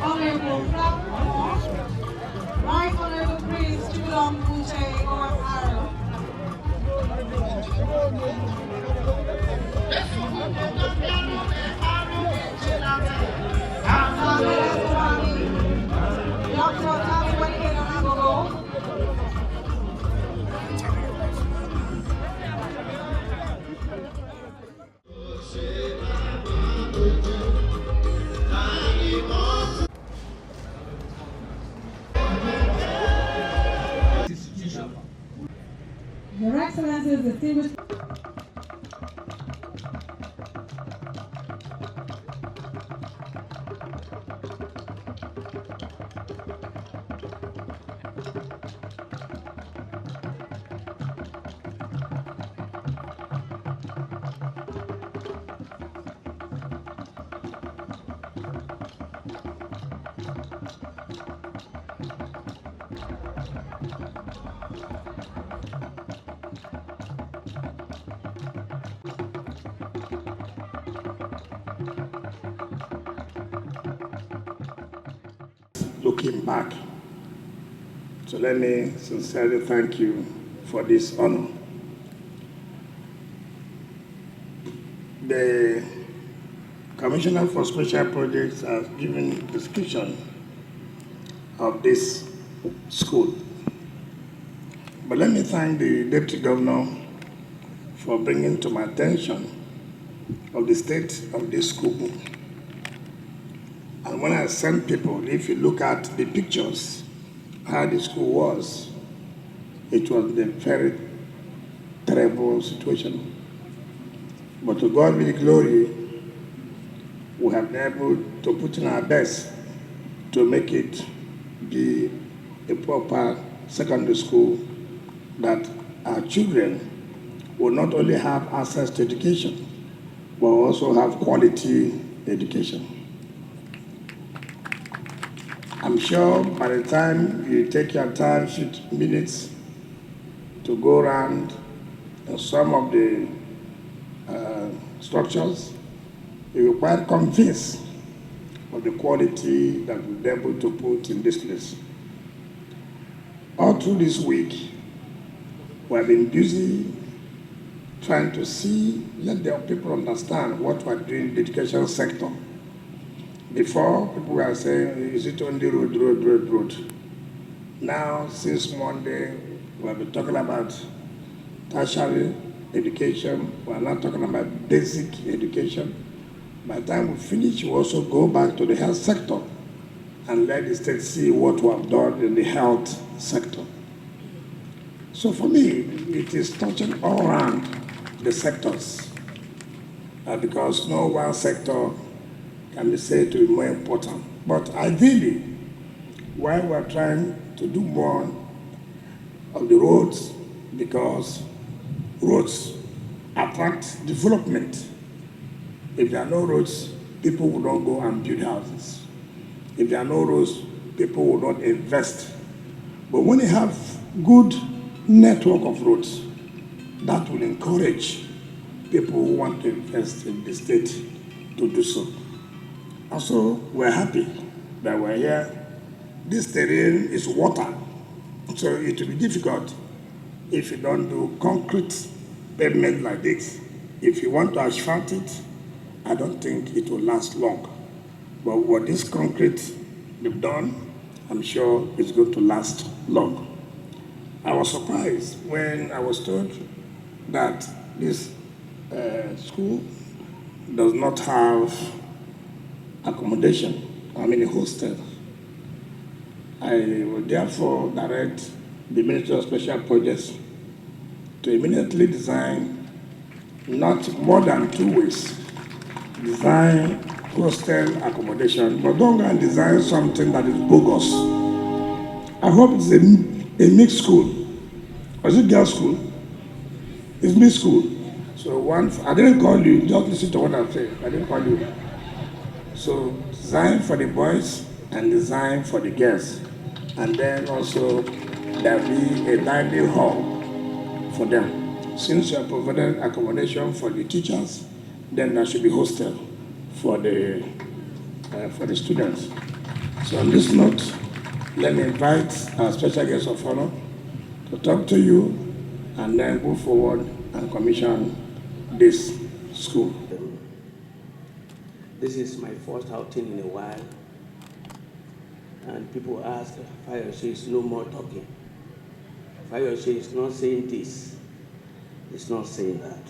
Honorable Platform, Right Honorable Prince Chibudom Kuche Arrow. Your Excellencies, distinguished looking back. So let me sincerely thank you for this honor. The Commissioner for Special Projects has given description of this school. But let me thank the Deputy Governor for bringing to my attention of the state of this school. And when I send people, if you look at the pictures, how the school was, it was a very terrible situation. But to God be the glory, we have been able to put in our best to make it be a proper secondary school that our children will not only have access to education, but also have quality education. I'm sure by the time you take your time, 15 minutes to go around some of the structures, you will quite convinced of the quality that we'll be able to put in this place. All through this week, we have been busy trying to let the people understand what we're doing in the education sector. Before, people were saying, is it only road? Now, since Monday, we have been talking about tertiary education. We are now talking about basic education. By the time we finish, we also go back to the health sector and let the state see what we have done in the health sector. So for me, it is touching all around the sectors because no one sector can be said to be more important. But ideally, while we're trying to do more of the roads, because roads attract development. If there are no roads, people will not go and build houses. If there are no roads, people will not invest. But when you have good network of roads, that will encourage people who want to invest in the state to do so. Also, we're happy that we're here. This terrain is water, so it will be difficult if you don't do concrete pavement like this. If you want to asphalt it, I don't think it will last long. But what this concrete we've done, I'm sure it's going to last long. I was surprised when I was told that this school does not have accommodation, a hostel. I will therefore direct the Ministry of Special Projects to immediately design not more than 2 weeks, design hostel accommodation, but don't go and design something that is bogus. I hope it's a mixed school. Or is it girls' school? It's mixed school. So I didn't call you, just listen to what I'm saying. I didn't call you. So design for the boys and design for the girls. And then also there'll be a dining hall for them. Since you have provided accommodation for the teachers, then there should be hostel for the students. So on this note, let me invite our special guest of honor to talk to you and then move forward and commission this school. This is my first outing in a while, and people ask, Fayose is no more talking. Fayose is not saying this, it's not saying that.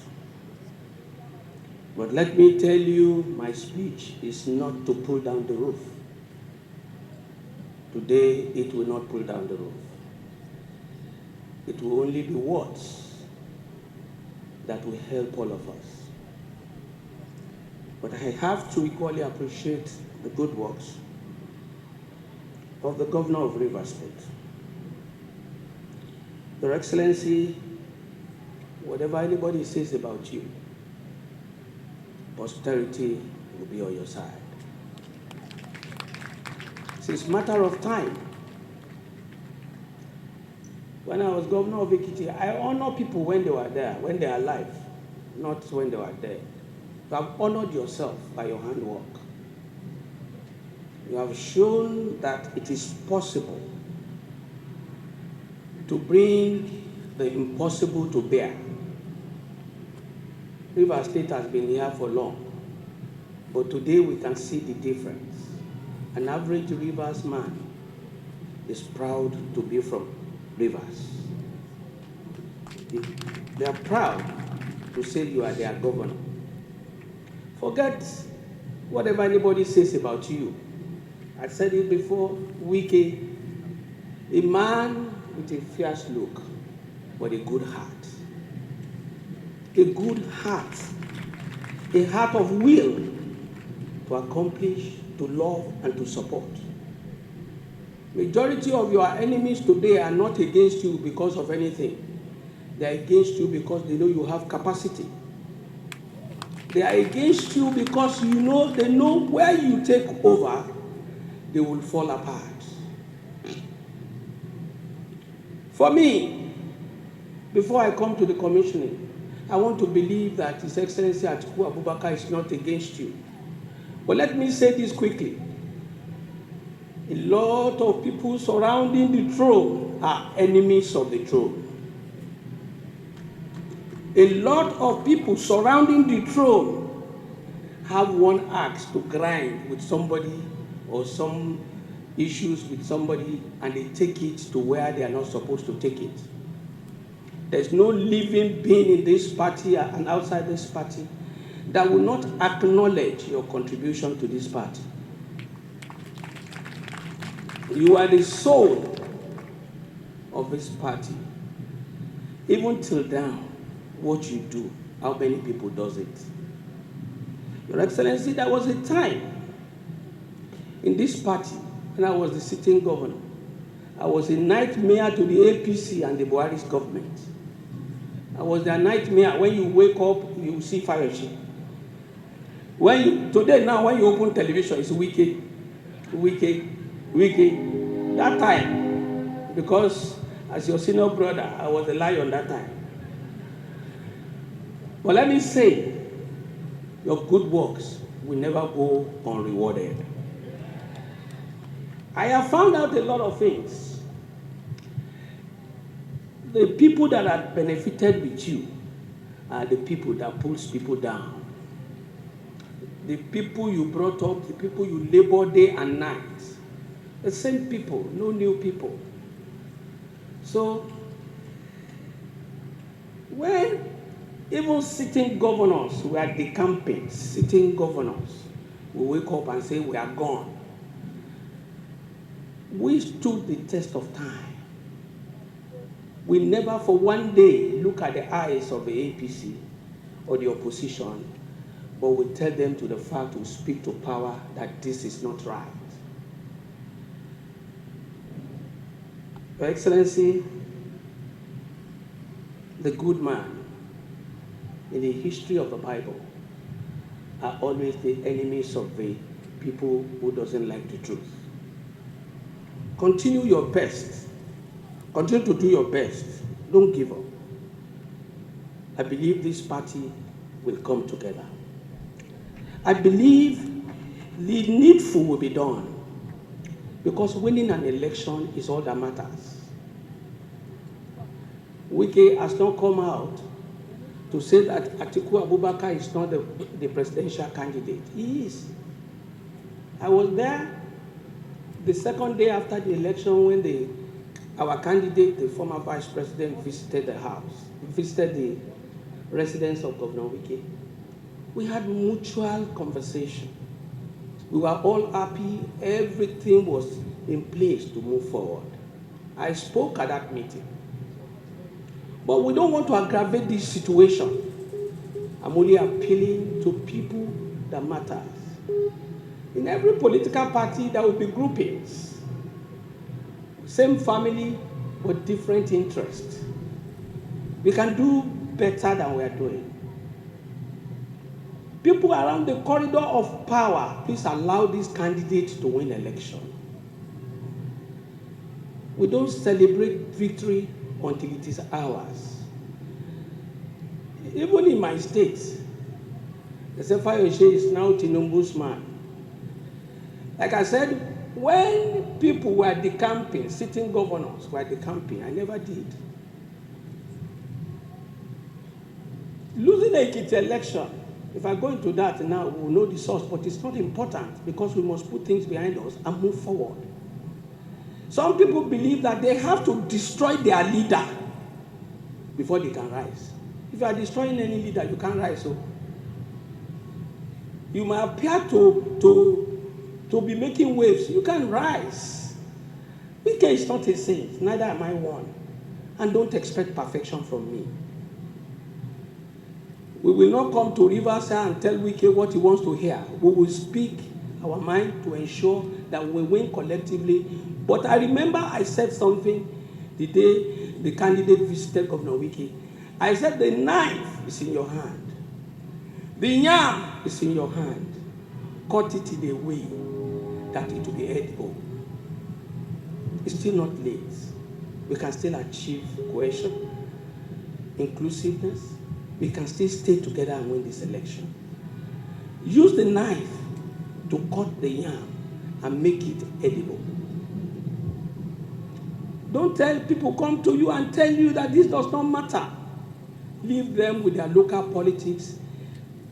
But let me tell you, my speech is not to pull down the roof. Today, it will not pull down the roof. It will only be words that will help all of us. But I have to equally appreciate the good works of the Governor of Rivers State. Your Excellency, whatever anybody says about you, posterity will be on your side. It's a matter of time. When I was Governor of Ekiti, I honor people when they were there, when they are alive, not when they were dead. You have honored yourself by your handwork. You have shown that it is possible to bring the impossible to bear. Rivers State has been here for long, but today we can see the difference. An average Rivers man is proud to be from Rivers. They are proud to say you are their governor. Forget whatever anybody says about you. I said it before, Wike, a man with a fierce look, but a good heart. A good heart, a heart of will to accomplish, to love, and to support. Majority of your enemies today are not against you because of anything. They are against you because they know you have capacity. They are against you because they know where you take over, they will fall apart. For me, before I come to the commissioning, I want to believe that His Excellency Atiku Abubakar is not against you. But let me say this quickly. A lot of people surrounding the throne are enemies of the throne. A lot of people surrounding the throne have one axe to grind with somebody or some issues with somebody, and they take it to where they are not supposed to take it. There's no living being in this party and outside this party that will not acknowledge your contribution to this party. You are the soul of this party. Even till now, what you do, how many people does it? Your Excellency, there was a time in this party when I was the sitting governor. I was a nightmare to the APC and the Buhari's government. I was their nightmare. When you wake up, you see Fayose. Today now, when you open television, it's Wike. That time, because as your senior brother, I was a lion that time. But let me say, your good works will never go unrewarded. I have found out a lot of things. The people that have benefited with you are the people that pulls people down. The people you brought up, the people you labor day and night. The same people, no new people. So, when even sitting governors were decamping, sitting governors will wake up and say, we are gone. We stood the test of time. We never for one day look at the eyes of the APC or the opposition, but we tell them to the fact, we speak to power that this is not right. Your Excellency, the good man in the history of the Bible are always the enemies of the people who doesn't like the truth. Continue your best. Continue to do your best. Don't give up. I believe this party will come together. I believe the needful will be done. Because winning an election is all that matters. Wike has not come out to say that Atiku Abubakar is not the presidential candidate. He is. I was there the second day after the election when our candidate, the former vice president, visited the house, visited the residence of Governor Wike. We had mutual conversation. We were all happy. Everything was in place to move forward. I spoke at that meeting. But we don't want to aggravate this situation. I'm only appealing to people that matters. In every political party, there will be groupings. Same family, but different interests. We can do better than we are doing. People around the corridor of power, please allow this candidate to win election. We don't celebrate victory until it is ours. Even in my state, the Fayose is now Tinubu's man. Like I said, when people were decamping, sitting governors were decamping, I never did. Losing the Ekiti election, if I go into that now, we'll know the source, but it's not important because we must put things behind us and move forward. Some people believe that they have to destroy their leader before they can rise. If you are destroying any leader, you can't rise. So you might appear to be making waves. You can't rise. Wike is not a saint, neither am I one. And don't expect perfection from me. We will not come to Riverside and tell Wike what he wants to hear. We will speak our mind to ensure that we win collectively. But I remember I said something the day the candidate visited Governor Wike. I said the knife is in your hand. The yam is in your hand. Cut it in a way that it will be edible. It's still not late. We can still achieve cohesion, inclusiveness. We can still stay together and win this election. Use the knife to cut the yam and make it edible. Don't tell people come to you and tell you that this does not matter. Leave them with their local politics.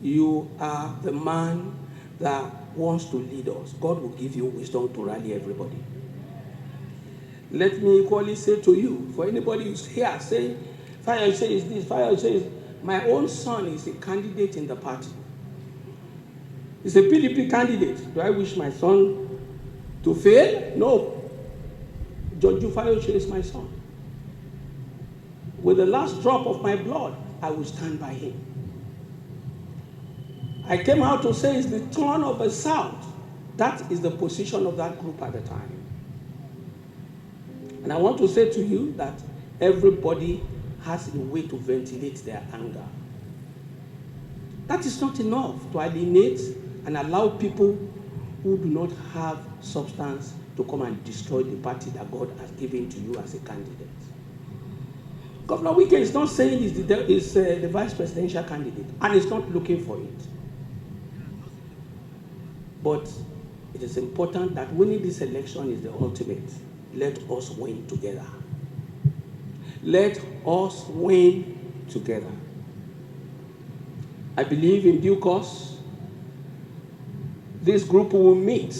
You are the man that wants to lead us. God will give you wisdom to rally everybody. Let me equally say to you, for anybody who's here saying, Fayose is this, Fayose is, my own son is a candidate in the party. He's a PDP candidate. Do I wish my son to fail? No. George Fayose is my son. With the last drop of my blood, I will stand by him. I came out to say it's the turn of the South. That is the position of that group at the time. And I want to say to you that everybody has a way to ventilate their anger. That is not enough to alienate and allow people who do not have substance to come and destroy the party that God has given to you as a candidate. Governor Wike is not saying he's the vice presidential candidate, and he's not looking for it. But it is important that winning this election is the ultimate. Let us win together. Let us win together. I believe in due course, this group will meet,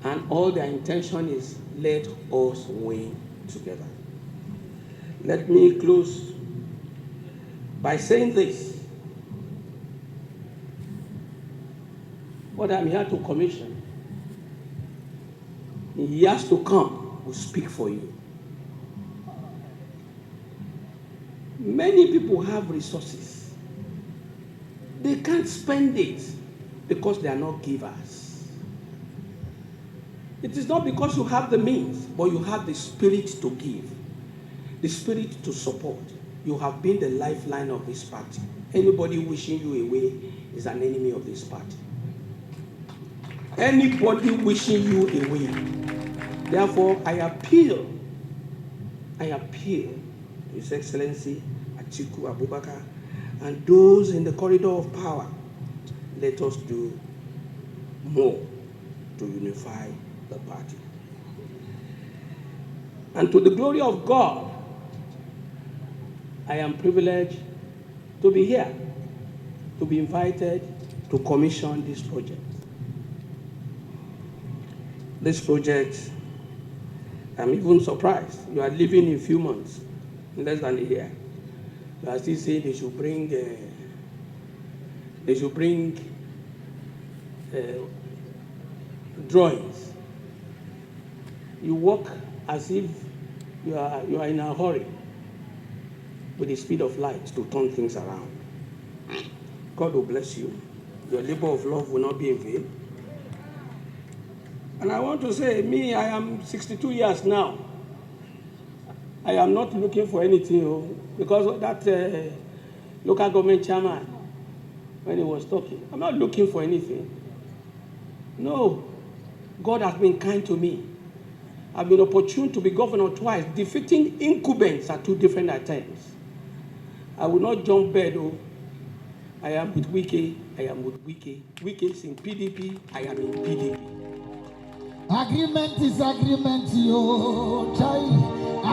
and all their intention is let us win together. Let me close by saying this. What I'm here to commission, in years to come, will speak for you. Many people have resources. They can't spend it because they are not givers. It is not because you have the means, but you have the spirit to give, the spirit to support. You have been the lifeline of this party. Anybody wishing you away is an enemy of this party. Anybody wishing you away. Therefore, I appeal to His Excellency Atiku Abubakar and those in the corridor of power. Let us do more to unify the party. And to the glory of God, I am privileged to be here, to be invited to commission this project. This project, I'm even surprised. You are leaving in a few months, in less than a year. You are still saying they should bring drawings. You walk as if you are in a hurry with the speed of light to turn things around. God will bless you. Your labor of love will not be in vain. And I want to say, me, I am 62 years now. I am not looking for anything, because that local government chairman, when he was talking, I'm not looking for anything. No, God has been kind to me. I've been opportune to be governor twice, defeating incumbents at 2 different attempts. I will not jump bed, I am with Wike, I am with Wike. Wike is in PDP, I am in PDP. Agreement is agreement, yo. Chai.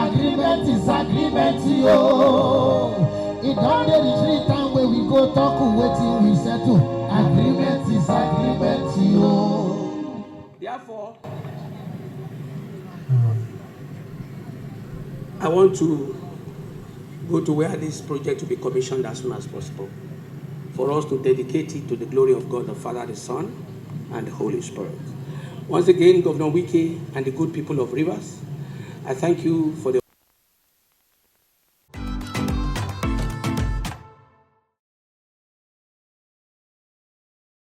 Agreement is agreement, yo. It don't get the 3 times where we go talk waiting we settle. Agreement is agreement, yo. Therefore, I want to go to where this project will be commissioned as soon as possible, for us to dedicate it to the glory of God, the Father, the Son, and the Holy Spirit. Once again, Governor Wike and the good people of Rivers, I thank you for the